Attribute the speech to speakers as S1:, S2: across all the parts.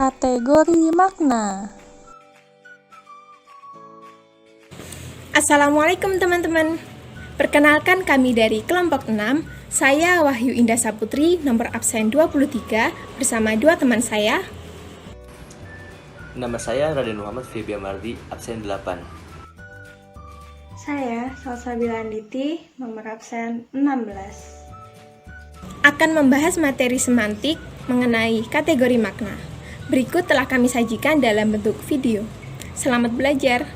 S1: Kategori makna.
S2: Assalamualaikum teman-teman. Perkenalkan kami dari kelompok 6. Saya Wahyu Indah Saputri, nomor absen 23, bersama dua teman saya.
S3: Nama saya Raden Muhammad Febia Mardi, absen 8.
S4: Saya Salsabila Anditi, nomor absen 16.
S2: Akan membahas materi semantik mengenai kategori makna. Berikut telah kami sajikan dalam bentuk video. Selamat belajar.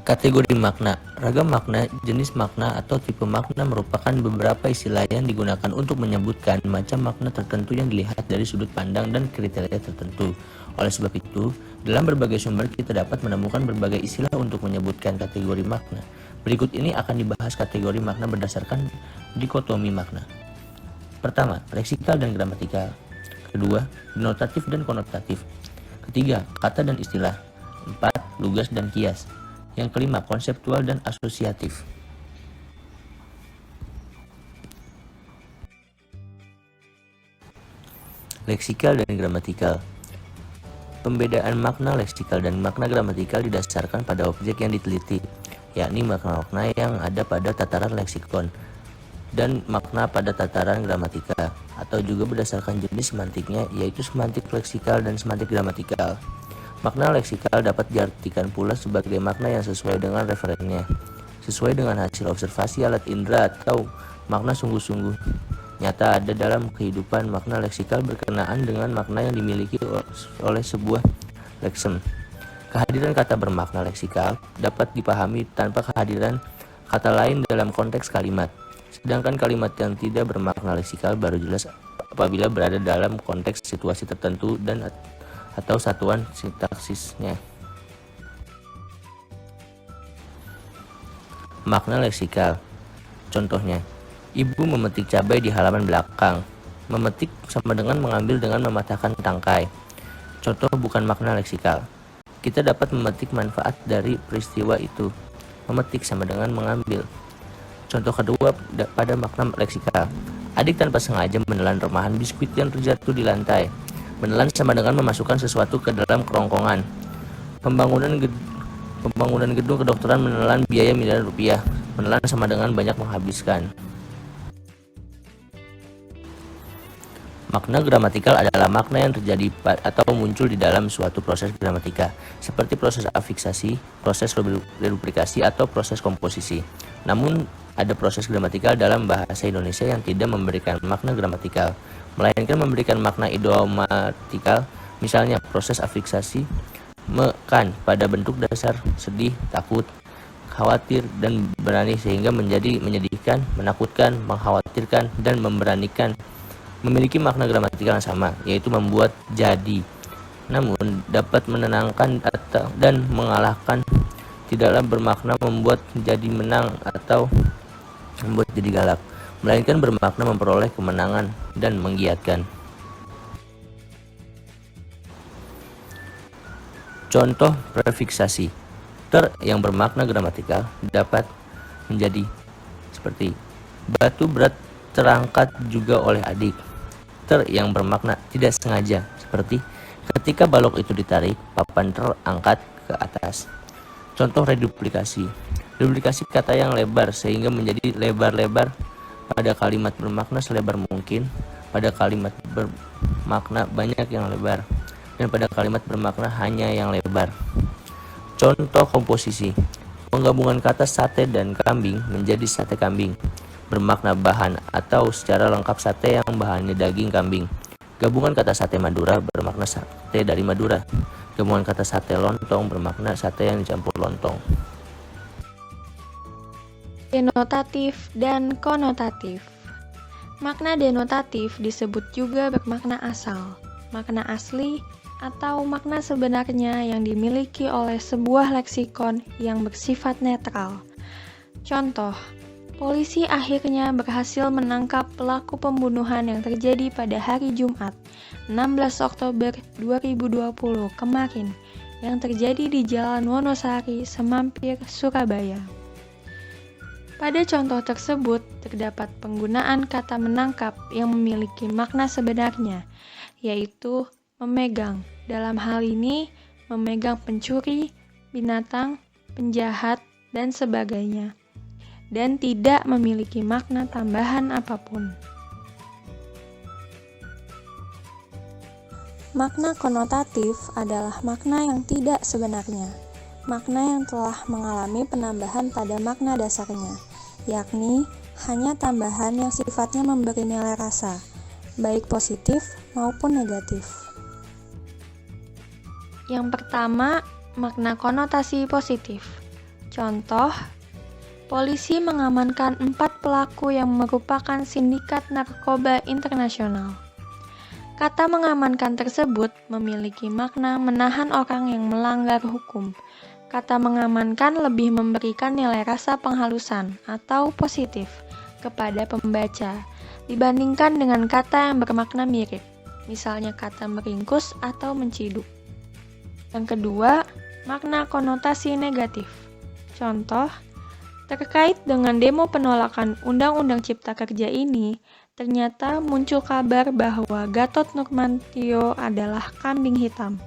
S3: Kategori makna. Ragam makna, jenis makna, atau tipe makna merupakan beberapa istilah yang digunakan untuk menyebutkan macam makna tertentu yang dilihat dari sudut pandang dan kriteria tertentu. Oleh sebab itu, dalam berbagai sumber kita dapat menemukan berbagai istilah untuk menyebutkan kategori makna. Berikut ini akan dibahas kategori makna berdasarkan dikotomi makna. Pertama, leksikal dan gramatikal. Kedua, denotatif dan konotatif. Ketiga, kata dan istilah. 4, lugas dan kias. Yang kelima, konseptual dan asosiatif. Leksikal dan gramatikal. Pembedaan makna leksikal dan makna gramatikal didasarkan pada objek yang diteliti, yakni makna-makna yang ada pada tataran leksikon dan makna pada tataran gramatika, atau juga berdasarkan jenis semantiknya, yaitu semantik leksikal dan semantik gramatikal. Makna leksikal dapat diartikan pula sebagai makna yang sesuai dengan referennya, sesuai dengan hasil observasi alat indera, atau makna sungguh-sungguh nyata ada dalam kehidupan. Makna leksikal berkenaan dengan makna yang dimiliki oleh sebuah leksem. Kehadiran kata bermakna leksikal dapat dipahami tanpa kehadiran kata lain dalam konteks kalimat. Sedangkan kalimat yang tidak bermakna leksikal baru jelas apabila berada dalam konteks situasi tertentu dan atau satuan sintaksisnya. Makna leksikal. Contohnya, ibu memetik cabai di halaman belakang. Memetik sama dengan mengambil dengan mematahkan tangkai. Contoh bukan makna leksikal. Kita dapat memetik manfaat dari peristiwa itu. Memetik sama dengan mengambil. Contoh kedua pada makna leksikal. Adik tanpa sengaja menelan remahan biskuit yang terjatuh di lantai. Menelan sama dengan memasukkan sesuatu ke dalam kerongkongan. Pembangunan gedung kedokteran menelan biaya miliaran rupiah. Menelan sama dengan banyak menghabiskan. Makna gramatikal adalah makna yang terjadi atau muncul di dalam suatu proses gramatika, seperti proses afiksasi, proses reduplikasi, atau proses komposisi. Namun, ada proses gramatikal dalam bahasa Indonesia yang tidak memberikan makna gramatikal, melainkan memberikan makna idiomatikal. Misalnya, proses afiksasi mekan pada bentuk dasar sedih, takut, khawatir, dan berani, sehingga menjadi menyedihkan, menakutkan, mengkhawatirkan, dan memberanikan. Memiliki makna gramatikal yang sama, yaitu membuat jadi. Namun, dapat menenangkan dan mengalahkan. Tidaklah bermakna membuat jadi menang atau membuat jadi galak, melainkan bermakna memperoleh kemenangan dan menggiatkan. Contoh prefiksasi. Ter yang bermakna gramatikal dapat menjadi seperti batu berat terangkat juga oleh adik. Ter yang bermakna tidak sengaja, seperti ketika balok itu ditarik, papan terangkat ke atas. Contoh reduplikasi. Reduplikasi kata yang lebar sehingga menjadi lebar-lebar pada kalimat bermakna selebar mungkin, pada kalimat bermakna banyak yang lebar, dan pada kalimat bermakna hanya yang lebar. Contoh komposisi. Penggabungan kata sate dan kambing menjadi sate kambing. Bermakna bahan atau secara lengkap sate yang bahannya daging kambing. Gabungan kata sate Madura bermakna sate dari Madura. Gabungan kata sate lontong bermakna sate yang dicampur lontong.
S4: Denotatif dan konotatif. Makna denotatif disebut juga bermakna asal, makna asli, atau makna sebenarnya yang dimiliki oleh sebuah leksikon yang bersifat netral. Contoh, polisi akhirnya berhasil menangkap pelaku pembunuhan yang terjadi pada hari Jumat, 16 Oktober 2020 kemarin, yang terjadi di Jalan Wonosari, Semampir, Surabaya. Pada contoh tersebut, terdapat penggunaan kata menangkap yang memiliki makna sebenarnya, yaitu memegang. Dalam hal ini, memegang pencuri, binatang, penjahat, dan sebagainya, dan tidak memiliki makna tambahan apapun.
S1: Makna konotatif adalah makna yang tidak sebenarnya, makna yang telah mengalami penambahan pada makna dasarnya, yakni hanya tambahan yang sifatnya memberi nilai rasa, baik positif maupun negatif.
S4: Yang pertama, makna konotasi positif. Contoh, polisi mengamankan 4 pelaku yang merupakan sindikat narkoba internasional. Kata mengamankan tersebut memiliki makna menahan orang yang melanggar hukum. Kata mengamankan lebih memberikan nilai rasa penghalusan atau positif kepada pembaca dibandingkan dengan kata yang bermakna mirip, misalnya kata meringkus atau menciduk. Yang kedua, makna konotasi negatif. Contoh, terkait dengan demo penolakan Undang-Undang Cipta Kerja ini, ternyata muncul kabar bahwa Gatot Nurmantio adalah kambing hitam.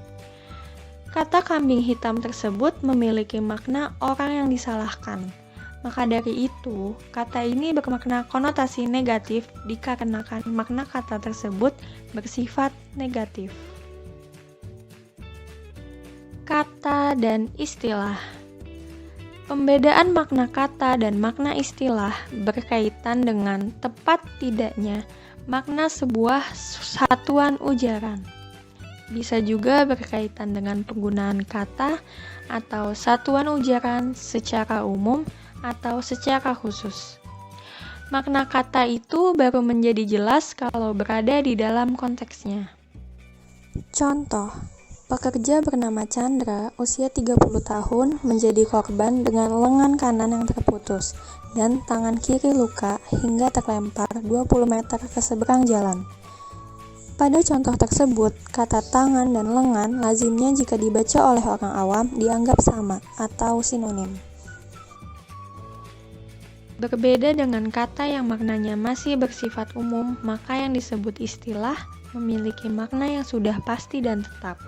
S4: Kata kambing hitam tersebut memiliki makna orang yang disalahkan. Maka dari itu, kata ini bermakna konotasi negatif dikarenakan makna kata tersebut bersifat negatif. Kata dan istilah. Pembedaan makna kata dan makna istilah berkaitan dengan tepat tidaknya makna sebuah satuan ujaran. Bisa juga berkaitan dengan penggunaan kata atau satuan ujaran secara umum atau secara khusus. Makna kata itu baru menjadi jelas kalau berada di dalam konteksnya.
S1: Contoh, pekerja bernama Chandra, usia 30 tahun, menjadi korban dengan lengan kanan yang terputus dan tangan kiri luka hingga terlempar 20 meter ke seberang jalan. Pada contoh tersebut, kata tangan dan lengan lazimnya jika dibaca oleh orang awam dianggap sama atau sinonim.
S4: Berbeda dengan kata yang maknanya masih bersifat umum, maka yang disebut istilah memiliki makna yang sudah pasti dan tetap.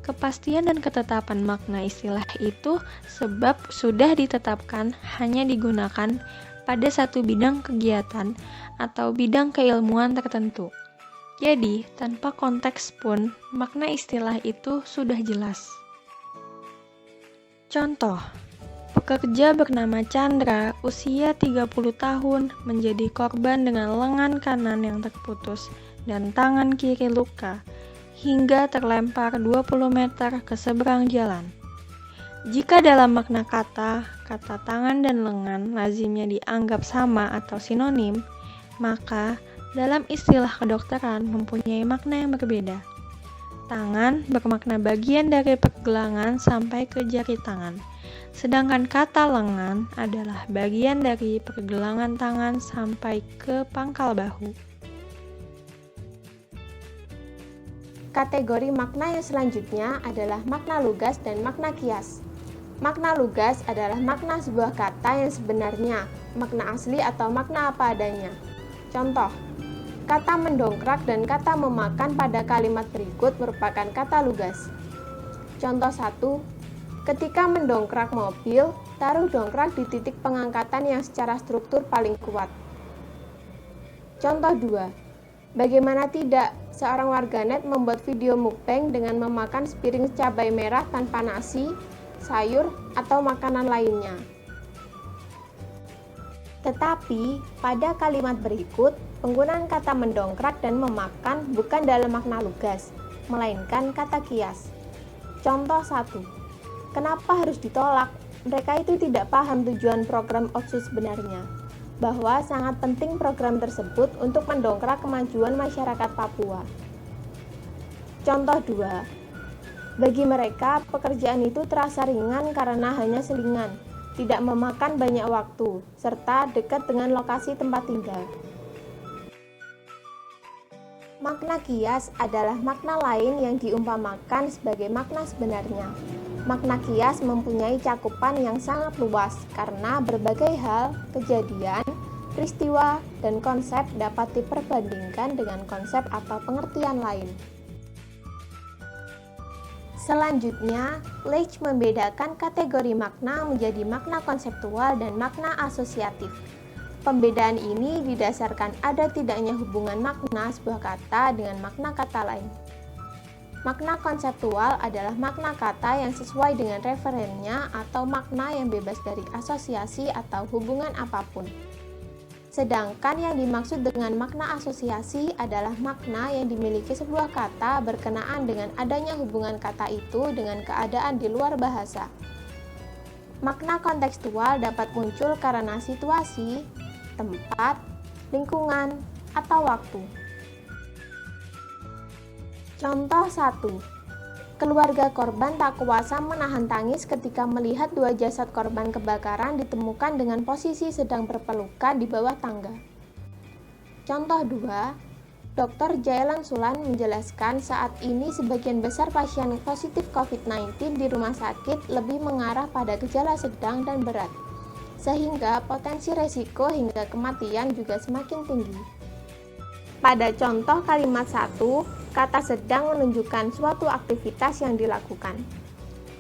S4: Kepastian dan ketetapan makna istilah itu sebab sudah ditetapkan hanya digunakan pada satu bidang kegiatan atau bidang keilmuan tertentu. Jadi, tanpa konteks pun, makna istilah itu sudah jelas. Contoh, pekerja bernama Chandra, usia 30 tahun, menjadi korban dengan lengan kanan yang terputus dan tangan kiri luka, hingga terlempar 20 meter ke seberang jalan. Jika dalam makna kata tangan dan lengan lazimnya dianggap sama atau sinonim, maka dalam istilah kedokteran mempunyai makna yang berbeda. Tangan bermakna bagian dari pergelangan sampai ke jari tangan, sedangkan kata lengan adalah bagian dari pergelangan tangan sampai ke pangkal bahu.
S2: Kategori makna yang selanjutnya adalah makna lugas dan makna kias. Makna lugas adalah makna sebuah kata yang sebenarnya, makna asli atau makna apa adanya. Contoh, kata mendongkrak dan kata memakan pada kalimat berikut merupakan kata lugas. Contoh 1, ketika mendongkrak mobil, taruh dongkrak di titik pengangkatan yang secara struktur paling kuat. Contoh 2, bagaimana tidak, seorang warganet membuat video mukbang dengan memakan sepiring cabai merah tanpa nasi, sayur, atau makanan lainnya. Tetapi, pada kalimat berikut, penggunaan kata mendongkrak dan memakan bukan dalam makna lugas, melainkan kata kias. Contoh 1, kenapa harus ditolak? Mereka itu tidak paham tujuan program OTSUS sebenarnya, bahwa sangat penting program tersebut untuk mendongkrak kemajuan masyarakat Papua. Contoh 2, bagi mereka pekerjaan itu terasa ringan karena hanya selingan, tidak memakan banyak waktu, serta dekat dengan lokasi tempat tinggal. Makna kias adalah makna lain yang diumpamakan sebagai makna sebenarnya. Makna kias mempunyai cakupan yang sangat luas karena berbagai hal, kejadian, peristiwa, dan konsep dapat diperbandingkan dengan konsep atau pengertian lain. Selanjutnya, Leach membedakan kategori makna menjadi makna konseptual dan makna asosiatif. Pembedaan ini didasarkan ada tidaknya hubungan makna sebuah kata dengan makna kata lain. Makna konseptual adalah makna kata yang sesuai dengan referennya atau makna yang bebas dari asosiasi atau hubungan apapun. Sedangkan yang dimaksud dengan makna asosiasi adalah makna yang dimiliki sebuah kata berkenaan dengan adanya hubungan kata itu dengan keadaan di luar bahasa. Makna kontekstual dapat muncul karena situasi, tempat, lingkungan, atau waktu. Contoh 1. Keluarga korban tak kuasa menahan tangis ketika melihat dua jasad korban kebakaran ditemukan dengan posisi sedang berpelukan di bawah tangga. Contoh 2. Dr. Jailan Sulan menjelaskan saat ini sebagian besar pasien positif COVID-19 di rumah sakit lebih mengarah pada gejala sedang dan berat, sehingga potensi resiko hingga kematian juga semakin tinggi. Pada contoh kalimat 1, kata sedang menunjukkan suatu aktivitas yang dilakukan.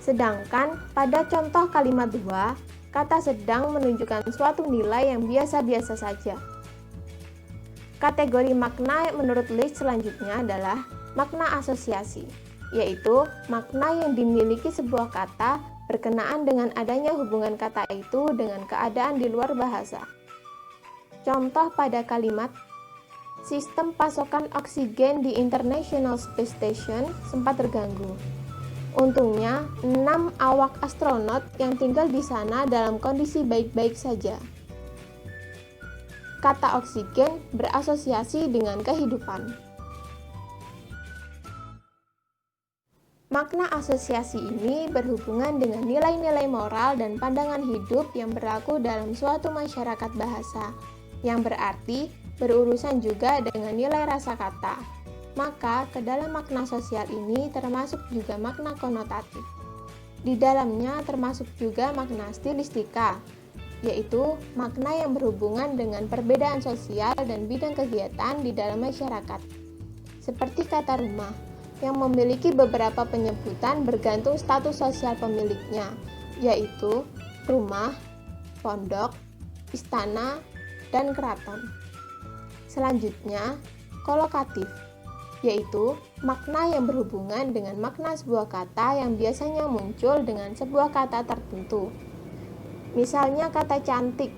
S2: Sedangkan pada contoh kalimat 2, kata sedang menunjukkan suatu nilai yang biasa-biasa saja. Kategori makna menurut Leach selanjutnya adalah makna asosiasi, yaitu makna yang dimiliki sebuah kata berkenaan dengan adanya hubungan kata itu dengan keadaan di luar bahasa. Contoh pada kalimat, sistem pasokan oksigen di International Space Station sempat terganggu. Untungnya, 6 awak astronot yang tinggal di sana dalam kondisi baik-baik saja. Kata oksigen berasosiasi dengan kehidupan. Makna asosiasi ini berhubungan dengan nilai-nilai moral dan pandangan hidup yang berlaku dalam suatu masyarakat bahasa, yang berarti berurusan juga dengan nilai rasa kata. Maka, ke dalam makna sosial ini termasuk juga makna konotatif. Di dalamnya termasuk juga makna stilistika, yaitu makna yang berhubungan dengan perbedaan sosial dan bidang kegiatan di dalam masyarakat. Seperti kata rumah, yang memiliki beberapa penyebutan bergantung status sosial pemiliknya, yaitu rumah, pondok, istana, dan keraton. Selanjutnya, kolokatif, yaitu makna yang berhubungan dengan makna sebuah kata yang biasanya muncul dengan sebuah kata tertentu. Misalnya kata cantik,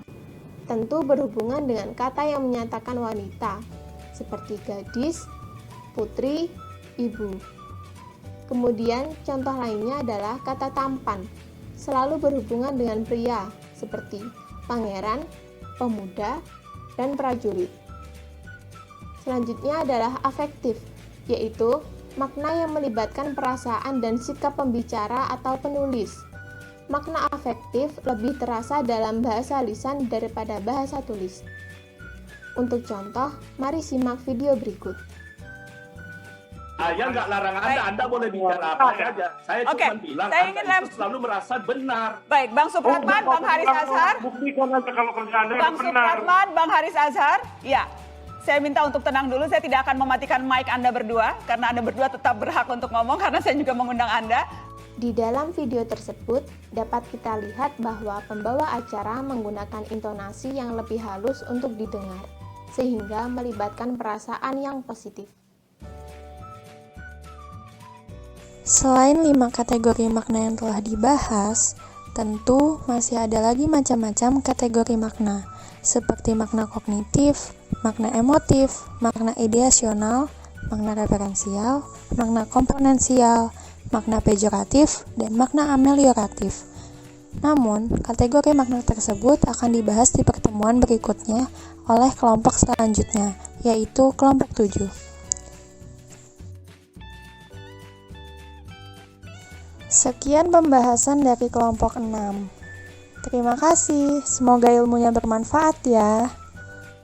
S2: tentu berhubungan dengan kata yang menyatakan wanita, seperti gadis, putri, ibu. Kemudian contoh lainnya adalah kata tampan, selalu berhubungan dengan pria, seperti pangeran, pemuda, dan prajurit. Selanjutnya adalah afektif, yaitu makna yang melibatkan perasaan dan sikap pembicara atau penulis. Makna afektif lebih terasa dalam bahasa lisan daripada bahasa tulis. Untuk contoh, mari simak video berikut.
S5: Saya nggak larang Anda boleh bicara apa saja. Saya cuma bilang Anda itu selalu merasa benar.
S6: Baik, Bang Supratman, Bang Haris Azhar.
S5: Buktikan aja kalau kerja Anda
S6: Bang Supratman, Bang Haris Azhar. Ya, saya minta untuk tenang dulu. Saya tidak akan mematikan mic Anda berdua, karena Anda berdua tetap berhak untuk ngomong, karena saya juga mengundang Anda.
S2: Di dalam video tersebut, dapat kita lihat bahwa pembawa acara menggunakan intonasi yang lebih halus untuk didengar, sehingga melibatkan perasaan yang positif.
S1: Selain 5 kategori makna yang telah dibahas, tentu masih ada lagi macam-macam kategori makna, seperti makna kognitif, makna emotif, makna ideasional, makna referensial, makna komponensial, makna pejoratif, dan makna amelioratif. Namun, kategori makna tersebut akan dibahas di pertemuan berikutnya oleh kelompok selanjutnya, yaitu kelompok 7. Sekian pembahasan dari kelompok 6. Terima kasih, semoga ilmunya bermanfaat ya.